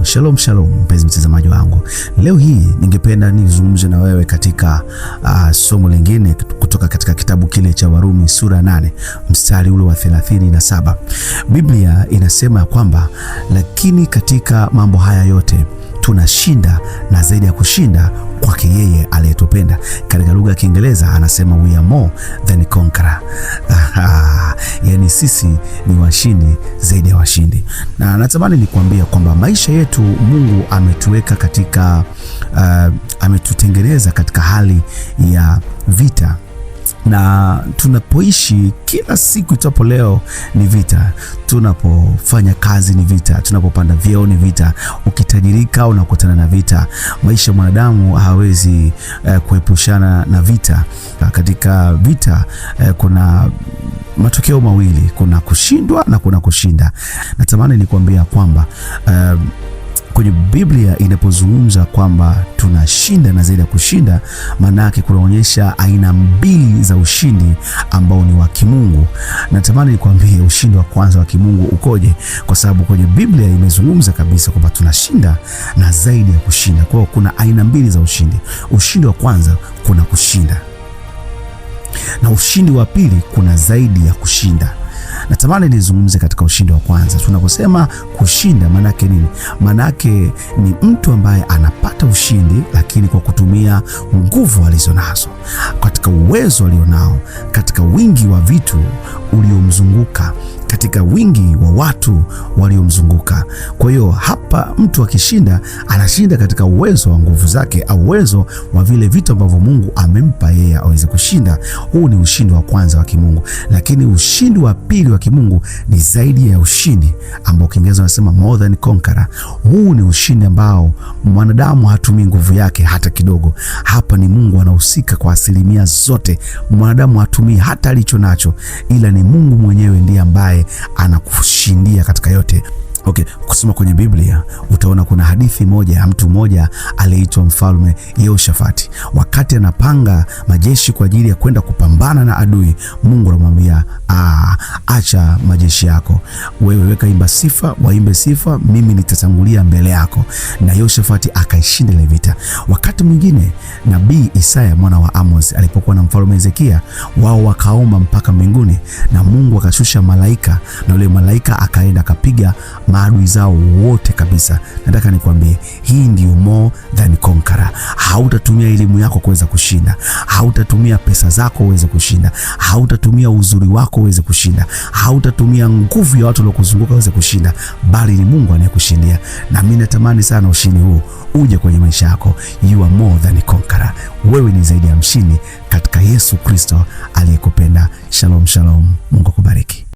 Shalom mpenzi mtazamaji wangu. Leo hii ningependa nizungumze na wewe katika somo lingine kutoka katika kitabu kile cha Warumi sura 8 mstari ule wa 37. Biblia inasema kwamba lakini katika mambo haya yote tunashinda na zaidi ya kushinda kwake yeye aliyetupenda. Katika lugha ya Kiingereza anasema we are more than conqueror. Yani sisi ni washindi zaidi ya washindi. Na natamani nikuambia kwamba maisha yetu Mungu ametuweka katika ametutengeneza katika hali ya vita, na tunapoishi kila siku itapo leo ni vita, tunapofanya kazi ni vita, tunapopanda vyeo ni vita, ukitajirika unakutana na vita. Maisha mwanadamu hawezi kuepushana na vita. Katika vita kuna matokeo mawili, kuna kushindwa na kuna kushinda. Natamani nikuambia kwamba kwenye Biblia inapozungumza kwamba tunashinda na zaidi ya kushinda, maana yake kunaonyesha aina mbili za ushindi ambao ni wa kimungu. Natamani nikwambie ushindi wa kwanza wa kimungu ukoje, kwa sababu kwenye Biblia imezungumza kabisa kwamba tunashinda na zaidi ya kushinda. Kwa hiyo kuna aina mbili za ushindi. Ushindi wa kwanza kuna kushinda, na ushindi wa pili kuna zaidi ya kushinda. Natamani nizungumze katika ushindi wa kwanza. Tunaposema kushinda maana yake nini? Maana yake ni mtu ambaye anapata ushindi lakini kwa kutumia nguvu alizonazo, katika uwezo alionao, katika wingi wa vitu uliomzunguka, katika wingi wa watu waliomzunguka. Kwa hiyo hapa mtu akishinda, anashinda katika uwezo wa nguvu zake au uwezo wa vile vitu ambavyo Mungu amempa yeye aweze kushinda. Huu ni ushindi wa kwanza wa kimungu. Lakini ushindi wa pili wa kimungu ni zaidi ya ushindi, ambao Kiingereza wanasema more than conqueror. Huu ni ushindi ambao mwanadamu hatumii nguvu yake hata kidogo. Hapa ni Mungu anahusika kwa asilimia zote. Mwanadamu hatumii hata alicho nacho, ila ni Mungu mwenyewe ndiye ambaye anakushindia katika yote. Okay, kusoma kwenye Biblia utaona kuna hadithi moja ya mtu mmoja aliyeitwa Mfalme Yehoshafati. Wakati anapanga majeshi kwa ajili ya kwenda kupambana na adui, Mungu anamwambia acha majeshi yako, wewe weka imba sifa, waimbe sifa, mimi nitatangulia mbele yako. Na Yehoshafati akaishinda ile vita. Wakati mwingine nabii Isaya mwana wa Amos alipokuwa na mfalme Hezekia, wao wakaomba mpaka mbinguni na Mungu akashusha malaika, na yule malaika akaenda akapiga maadui zao wote kabisa. Nataka nikwambie hii ndio more than conqueror. Hautatumia elimu yako kuweza kushinda, hautatumia pesa zako uweze kushinda, hautatumia uzuri wako uweze kushinda, hautatumia nguvu ya watu waliokuzunguka uweze kushinda, bali ni Mungu anayekushindia. Na mimi natamani sana ushindi huu uje kwenye maisha yako. You are more than conqueror. Wewe ni zaidi ya mshindi katika Yesu Kristo aliyekupenda. Shalom. Mungu akubariki.